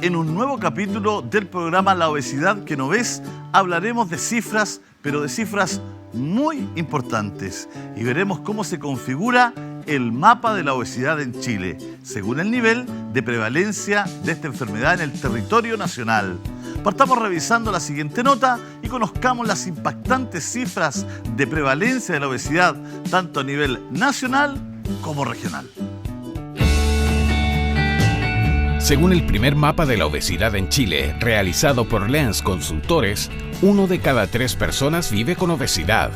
En un nuevo capítulo del programa La Obesidad que no ves, hablaremos de cifras, pero de cifras muy importantes, y veremos cómo se configura el mapa de la obesidad en Chile, según el nivel de prevalencia de esta enfermedad en el territorio nacional. Partamos revisando la siguiente nota y conozcamos las impactantes cifras de prevalencia de la obesidad, tanto a nivel nacional como regional. Según el primer mapa de la obesidad en Chile, realizado por Lens Consultores, 1 de cada 3 personas vive con obesidad.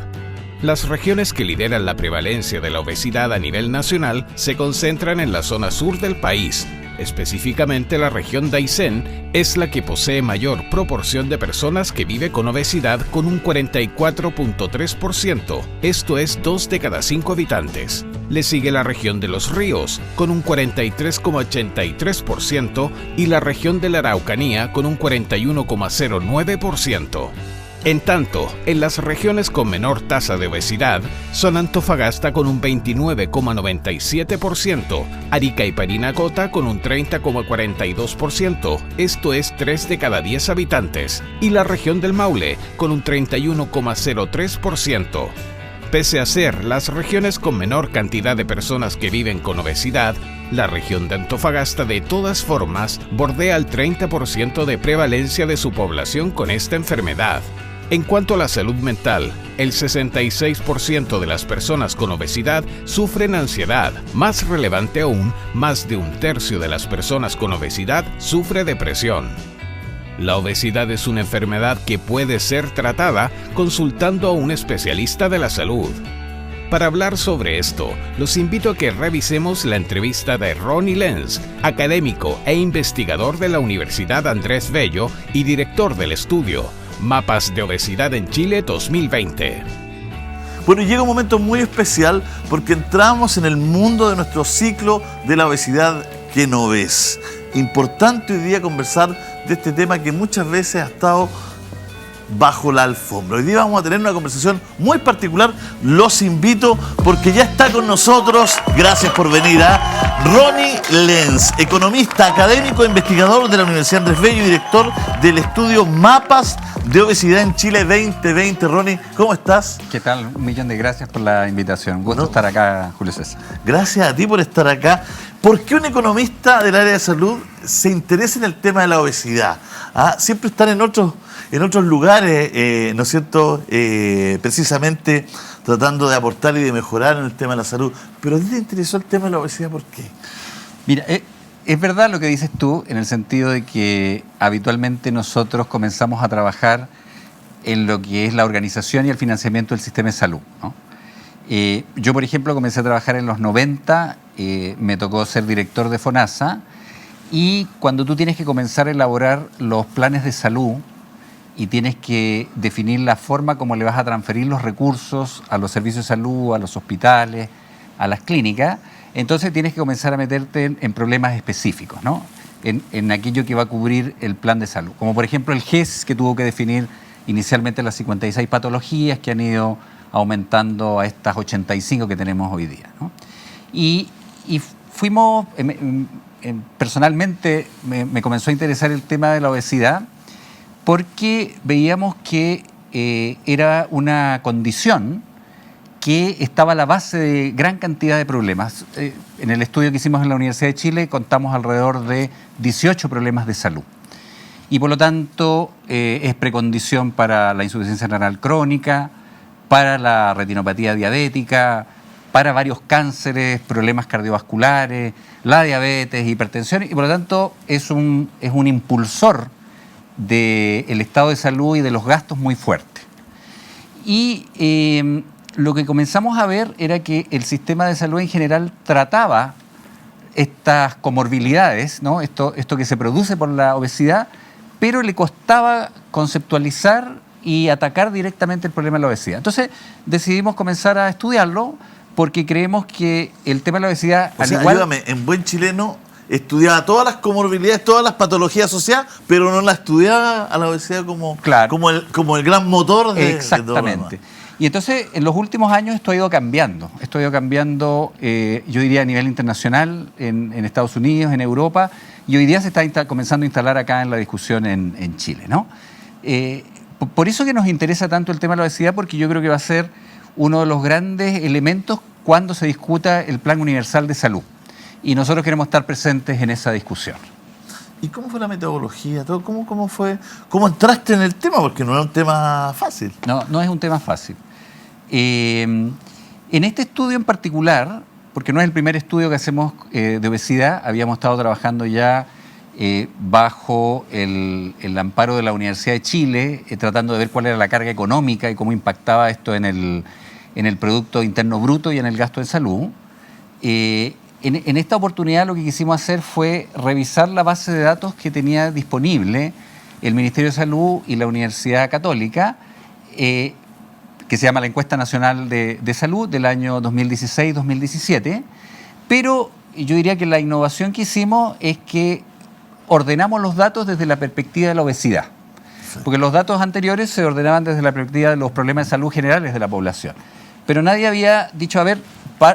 Las regiones que lideran la prevalencia de la obesidad a nivel nacional se concentran en la zona sur del país. Específicamente, la región de Aysén es la que posee mayor proporción de personas que vive con obesidad, con un 44.3%, esto es 2 de cada 5 habitantes. Le sigue la región de Los Ríos, con un 43,83%, y la región de la Araucanía, con un 41,09%. En tanto, en las regiones con menor tasa de obesidad son Antofagasta con un 29,97%, Arica y Parinacota con un 30,42%, esto es 3 de cada 10 habitantes, y la región del Maule con un 31,03%. Pese a ser las regiones con menor cantidad de personas que viven con obesidad, la región de Antofagasta de todas formas bordea el 30% de prevalencia de su población con esta enfermedad. En cuanto a la salud mental, el 66% de las personas con obesidad sufren ansiedad. Más relevante aún, más de un tercio de las personas con obesidad sufre depresión. La obesidad es una enfermedad que puede ser tratada consultando a un especialista de la salud. Para hablar sobre esto, los invito a que revisemos la entrevista de Ronnie Lens, académico e investigador de la Universidad Andrés Bello y director del estudio Mapas de Obesidad en Chile 2020. Bueno, y llega un momento muy especial porque entramos en el mundo de nuestro ciclo de la obesidad que no ves. Importante hoy día conversar de este tema que muchas veces ha estado bajo la alfombra. Hoy día vamos a tener una conversación muy particular. Los invito porque ya está con nosotros, gracias por venir, Ronnie Lens, economista, académico e investigador de la Universidad Andrés Bello y director del estudio Mapas de Obesidad en Chile 2020. Ronnie, ¿cómo estás? ¿Qué tal? Un millón de gracias por la invitación. Un gusto estar acá, Julio César. Gracias a ti por estar acá. ¿Por qué un economista del área de salud se interesa en el tema de la obesidad? Siempre están en otros lugares, ¿no es cierto?, precisamente tratando de aportar y de mejorar en el tema de la salud. Pero ¿a ti te interesó el tema de la obesidad? ¿Por qué? Mira, es verdad lo que dices tú, en el sentido de que habitualmente nosotros comenzamos a trabajar en lo que es la organización y el financiamiento del sistema de salud, ¿no? Yo, por ejemplo, comencé a trabajar en los 90, me tocó ser director de FONASA, y cuando tú tienes que comenzar a elaborar los planes de salud y tienes que definir la forma como le vas a transferir los recursos a los servicios de salud, a los hospitales, a las clínicas, entonces tienes que comenzar a meterte en problemas específicos, ¿no? En aquello que va a cubrir el plan de salud. Como por ejemplo el GES, que tuvo que definir inicialmente las 56 patologías que han ido aumentando a estas 85 que tenemos hoy día, ¿no? Y fuimos, personalmente me comenzó a interesar el tema de la obesidad porque veíamos que era una condición que estaba a la base de gran cantidad de problemas. En el estudio que hicimos en la Universidad de Chile contamos alrededor de 18 problemas de salud. Y por lo tanto es precondición para la insuficiencia renal crónica, para la retinopatía diabética, para varios cánceres, problemas cardiovasculares, la diabetes, hipertensión, y por lo tanto es un impulsor del estado de salud y de los gastos muy fuerte. Y lo que comenzamos a ver era que el sistema de salud en general trataba estas comorbilidades, ¿no? Esto que se produce por la obesidad, pero le costaba conceptualizar y atacar directamente el problema de la obesidad. Entonces decidimos comenzar a estudiarlo porque creemos que el tema de la obesidad... O sea, ayúdame, en buen chileno estudiaba todas las comorbilidades, todas las patologías asociadas, pero no la estudiaba a la obesidad como, claro, como el gran motor de... Exactamente. Y entonces, en los últimos años esto ha ido cambiando. Esto ha ido cambiando, yo diría, a nivel internacional, en Estados Unidos, en Europa, y hoy día se está comenzando a instalar acá en la discusión en Chile, ¿no? Por eso que nos interesa tanto el tema de la obesidad, porque yo creo que va a ser uno de los grandes elementos cuando se discuta el Plan Universal de Salud. Y nosotros queremos estar presentes en esa discusión. ¿Y cómo fue la metodología? ¿Cómo fue? ¿Cómo entraste en el tema? Porque no es un tema fácil. No es un tema fácil. En este estudio en particular, porque no es el primer estudio que hacemos de obesidad, habíamos estado trabajando ya bajo el amparo de la Universidad de Chile, tratando de ver cuál era la carga económica y cómo impactaba esto en el Producto Interno Bruto y en el gasto de salud. En esta oportunidad lo que quisimos hacer fue revisar la base de datos que tenía disponible el Ministerio de Salud y la Universidad Católica, que se llama la Encuesta Nacional de Salud del año 2016-2017, pero yo diría que la innovación que hicimos es que ordenamos los datos desde la perspectiva de la obesidad, porque los datos anteriores se ordenaban desde la perspectiva de los problemas de salud generales de la población, pero nadie había dicho, a ver,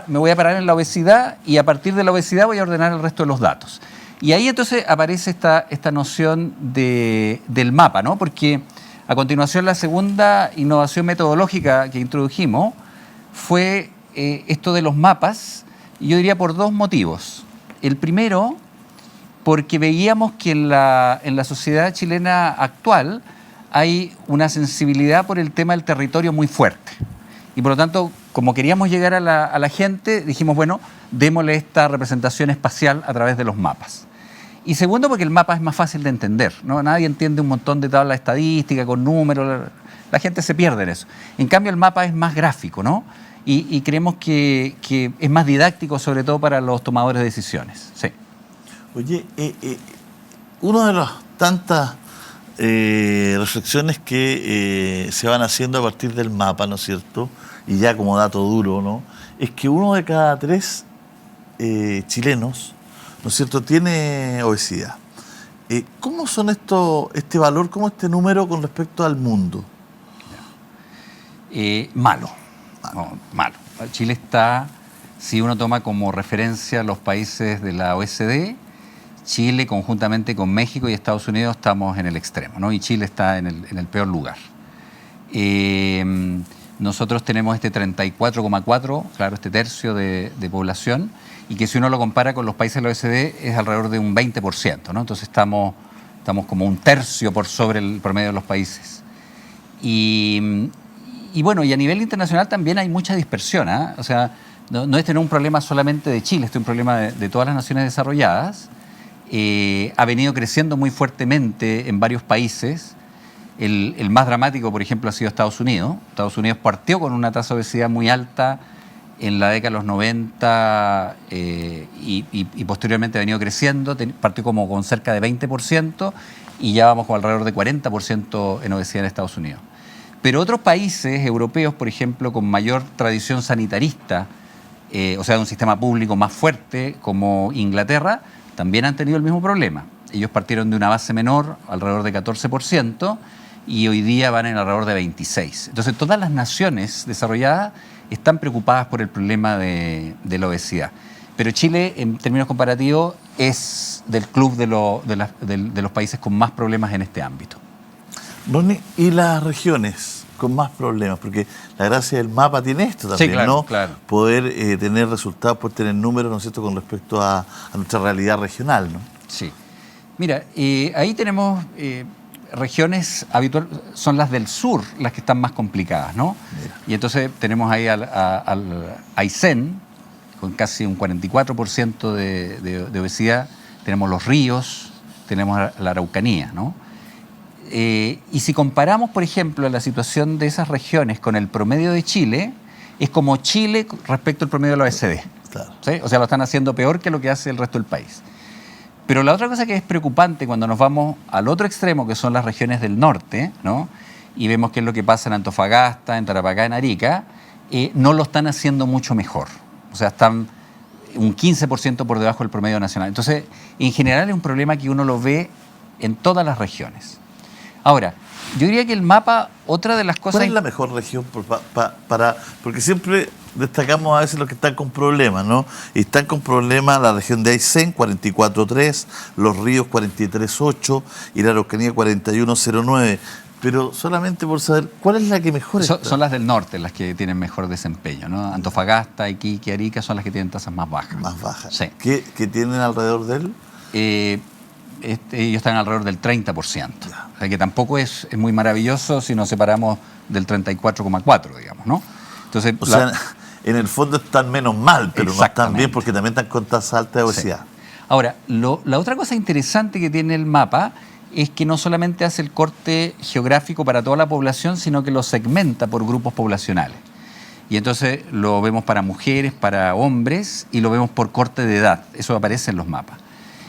me voy a parar en la obesidad y a partir de la obesidad voy a ordenar el resto de los datos. Y ahí entonces aparece esta noción del mapa, ¿no? Porque a continuación la segunda innovación metodológica que introdujimos fue esto de los mapas, y yo diría por dos motivos. El primero, porque veíamos que en la sociedad chilena actual hay una sensibilidad por el tema del territorio muy fuerte. Y por lo tanto, como queríamos llegar a la gente, dijimos, bueno, démosle esta representación espacial a través de los mapas. Y segundo, porque el mapa es más fácil de entender, ¿no? Nadie entiende un montón de tablas estadísticas con números, la gente se pierde en eso. En cambio, el mapa es más gráfico, ¿no? Y creemos que es más didáctico, sobre todo para los tomadores de decisiones. Sí. Oye, una de las tantas reflexiones que se van haciendo a partir del mapa, ¿no es cierto?, y ya como dato duro, ¿no?, es que 1 de cada 3 chilenos, ¿no es cierto?, tiene obesidad. ¿Cómo son este valor, cómo este número con respecto al mundo? Malo. Chile está, si uno toma como referencia los países de la OECD, Chile conjuntamente con México y Estados Unidos estamos en el extremo, ¿no? Y Chile está en el peor lugar. Nosotros tenemos este 34,4, claro, este tercio de población, y que si uno lo compara con los países de la OECD es alrededor de un 20%, ¿no? Entonces estamos como un tercio por sobre el promedio de los países. Y bueno, y a nivel internacional también hay mucha dispersión, ¿eh? O sea, no es tener un problema solamente de Chile, este es un problema de todas las naciones desarrolladas. Ha venido creciendo muy fuertemente en varios países. El más dramático, por ejemplo, ha sido Estados Unidos. Estados Unidos partió con una tasa de obesidad muy alta en la década de los 90 y posteriormente ha venido creciendo. Partió como con cerca de 20% y ya vamos con alrededor de 40% en obesidad en Estados Unidos. Pero otros países europeos, por ejemplo, con mayor tradición sanitarista, o sea, de un sistema público más fuerte, como Inglaterra, también han tenido el mismo problema. Ellos partieron de una base menor, alrededor de 14%, y hoy día van en alrededor de 26%. Entonces, todas las naciones desarrolladas están preocupadas por el problema de la obesidad. Pero Chile, en términos comparativos, es del club de los países con más problemas en este ámbito. Ronnie, ¿y las regiones con más problemas? Porque la gracia del mapa tiene esto también, sí, claro, ¿no? Claro. Poder tener resultados, poder tener números, ¿no es cierto?, con respecto a nuestra realidad regional, ¿no? Sí. Mira, ahí tenemos regiones habituales, son las del sur las que están más complicadas, ¿no? Mira. Y entonces tenemos ahí al Aysén, con casi un 44% de obesidad, tenemos los ríos, tenemos la Araucanía, ¿no? Y si comparamos, por ejemplo, la situación de esas regiones con el promedio de Chile, es como Chile respecto al promedio de la OECD. Claro. ¿Sí? O sea, lo están haciendo peor que lo que hace el resto del país. Pero la otra cosa que es preocupante cuando nos vamos al otro extremo, que son las regiones del norte, ¿no?, y vemos qué es lo que pasa en Antofagasta, en Tarapacá, en Arica, no lo están haciendo mucho mejor. O sea, están un 15% por debajo del promedio nacional. Entonces, en general es un problema que uno lo ve en todas las regiones. Ahora, yo diría que el mapa, otra de las cosas... ¿Cuál es la mejor región porque siempre destacamos a veces los que están con problemas, ¿no? Y están con problemas la región de Aysén, 44.3, Los Ríos, 43.8 y la Araucanía, 41.09. Pero solamente por saber, ¿cuál es la que mejor está? Son las del norte las que tienen mejor desempeño, ¿no? Antofagasta, Iquique, Arica son las que tienen tasas más bajas. Más bajas. Sí. ¿Qué tienen alrededor de él? Ellos están alrededor del 30%. O sea que tampoco es muy maravilloso si nos separamos del 34,4, digamos, ¿no? Entonces, o sea, en el fondo están menos mal, pero no están bien porque también están con tasas altas de obesidad. Sí. Ahora, la otra cosa interesante que tiene el mapa es que no solamente hace el corte geográfico para toda la población, sino que lo segmenta por grupos poblacionales. Y entonces lo vemos para mujeres, para hombres, y lo vemos por corte de edad. Eso aparece en los mapas.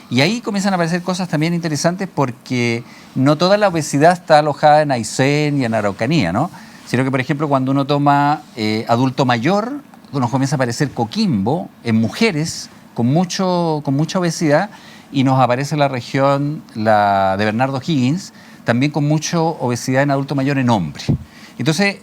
Y ahí comienzan a aparecer cosas también interesantes porque no toda la obesidad está alojada en Aysén y en Araucanía, ¿no? Sino que, por ejemplo, cuando uno toma adulto mayor, nos comienza a aparecer Coquimbo en mujeres con mucha obesidad, y nos aparece la región de Bernardo Higgins, también con mucha obesidad en adulto mayor en hombre. Entonces,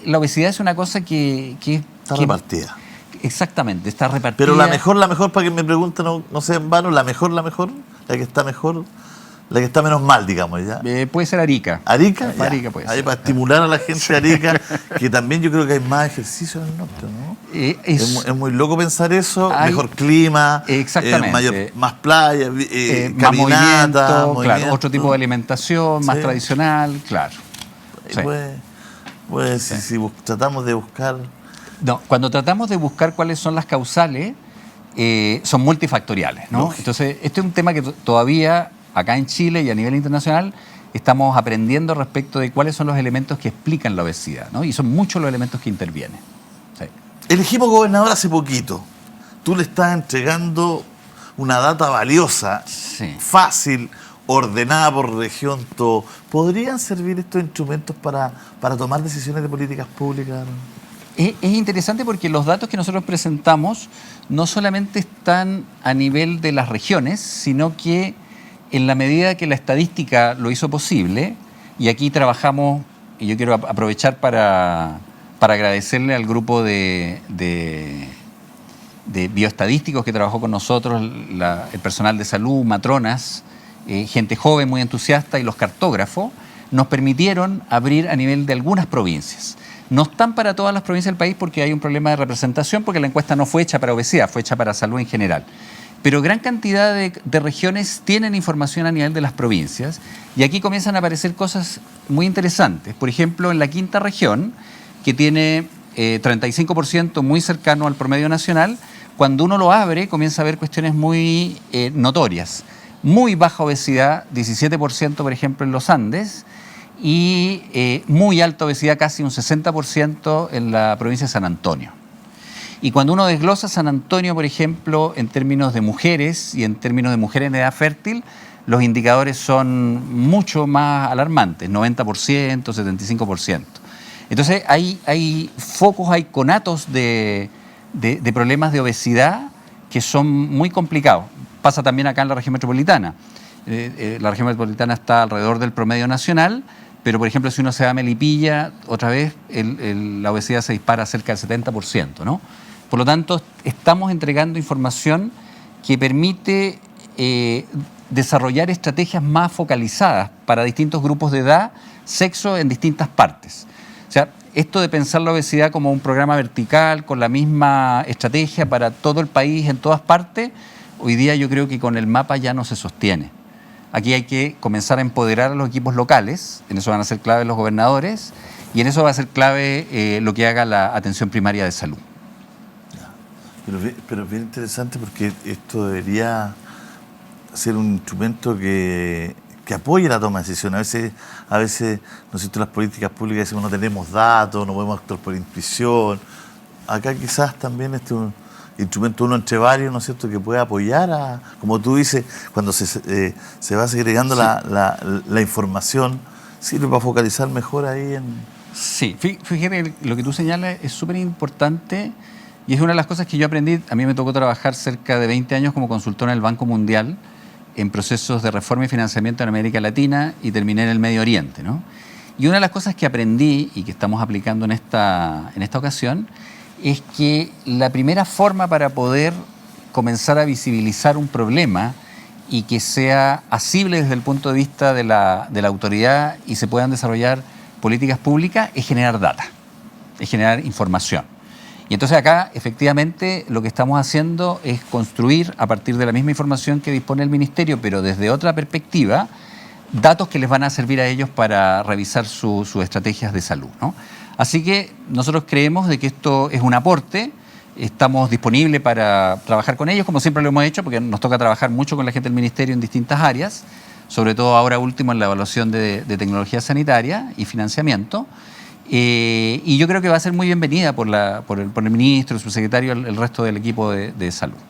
la obesidad es una cosa que está repartida. Exactamente, está repartida. Pero la mejor, para que me pregunten, no sea en vano, la que está mejor, la que está menos mal, digamos, ¿ya? Puede ser Arica. ¿Arica? Arica puede ser. Ahí para estimular a la gente de Arica, que también yo creo que hay más ejercicio en el norte, ¿no? Es muy loco pensar eso, mejor clima, más playa, más movimiento, claro, otro tipo de alimentación, más tradicional, claro. Sí. Pues si tratamos de buscar... No, cuando tratamos de buscar cuáles son las causales, son multifactoriales, ¿no? Entonces, este es un tema que todavía acá en Chile y a nivel internacional estamos aprendiendo respecto de cuáles son los elementos que explican la obesidad, ¿no? Y son muchos los elementos que intervienen. Sí. Elegimos gobernador hace poquito. Tú le estás entregando una data valiosa, fácil, ordenada por región, todo. ¿Podrían servir estos instrumentos para tomar decisiones de políticas públicas? Es interesante porque los datos que nosotros presentamos no solamente están a nivel de las regiones, sino que en la medida que la estadística lo hizo posible, y aquí trabajamos, y yo quiero aprovechar para agradecerle al grupo de bioestadísticos que trabajó con nosotros, el personal de salud, matronas, gente joven muy entusiasta y los cartógrafos, nos permitieron abrir a nivel de algunas provincias. No están para todas las provincias del país porque hay un problema de representación, porque la encuesta no fue hecha para obesidad, fue hecha para salud en general. Pero gran cantidad de regiones tienen información a nivel de las provincias, y aquí comienzan a aparecer cosas muy interesantes. Por ejemplo, en la quinta región, que tiene 35% muy cercano al promedio nacional, cuando uno lo abre comienza a ver cuestiones muy notorias. Muy baja obesidad, 17% por ejemplo en los Andes, y muy alta obesidad, casi un 60% en la provincia de San Antonio. Y cuando uno desglosa San Antonio, por ejemplo, en términos de mujeres y en términos de mujeres en edad fértil, los indicadores son mucho más alarmantes, 90%, 75%. Entonces hay focos, hay conatos de problemas de obesidad que son muy complicados. Pasa también acá en la región metropolitana. La región metropolitana está alrededor del promedio nacional, pero por ejemplo si uno se va a Melipilla, otra vez la obesidad se dispara cerca del 70%, ¿no? Por lo tanto, estamos entregando información que permite desarrollar estrategias más focalizadas para distintos grupos de edad, sexo en distintas partes. O sea, esto de pensar la obesidad como un programa vertical, con la misma estrategia para todo el país, en todas partes, hoy día yo creo que con el mapa ya no se sostiene. Aquí hay que comenzar a empoderar a los equipos locales, en eso van a ser clave los gobernadores, y en eso va a ser clave lo que haga la atención primaria de salud. Pero es bien interesante porque esto debería ser un instrumento que apoye la toma de decisiones. A veces ¿no es cierto?, las políticas públicas decimos no tenemos datos, no podemos actuar por intuición. Acá quizás también este un instrumento, uno entre varios, ¿no es cierto?, que puede apoyar como tú dices, cuando se va segregando la información, sirve para focalizar mejor ahí en... Sí, fíjate, lo que tú señalas es súper importante. Y es una de las cosas que yo aprendí. A mí me tocó trabajar cerca de 20 años como consultor en el Banco Mundial en procesos de reforma y financiamiento en América Latina, y terminé en el Medio Oriente, ¿no? Y una de las cosas que aprendí y que estamos aplicando en esta ocasión es que la primera forma para poder comenzar a visibilizar un problema y que sea asible desde el punto de vista de la autoridad y se puedan desarrollar políticas públicas es generar data, es generar información. Y entonces acá, efectivamente, lo que estamos haciendo es construir, a partir de la misma información que dispone el Ministerio, pero desde otra perspectiva, datos que les van a servir a ellos para revisar sus estrategias de salud, ¿no? Así que nosotros creemos de que esto es un aporte, estamos disponibles para trabajar con ellos, como siempre lo hemos hecho, porque nos toca trabajar mucho con la gente del Ministerio en distintas áreas, sobre todo ahora último en la evaluación de tecnología sanitaria y financiamiento. Y yo creo que va a ser muy bienvenida por el ministro, el subsecretario, el resto del equipo de salud.